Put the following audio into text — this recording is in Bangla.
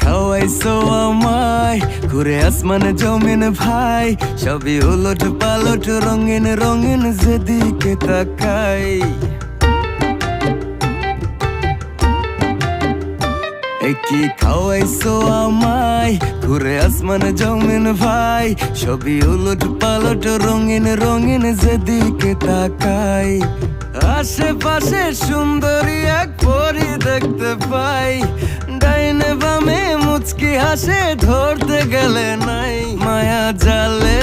খাওয়াইছো আমায় ঘুরে আসমানে জমিন ভাই, সবই উলট পালট রঙিন রঙিন যেদিকে তাকাই। কি খাওয়াইছো আমায় ঘুরে আসমানে জমিন ভাই, সবই উলট পালট রঙিন রঙিন যেদিকে তাকাই। আশেপাশে সুন্দরী এক পরি দেখতে পাই, ডাইনে বামে মুচকি হাসে ধরতে গেলে নাই। মায়া জালে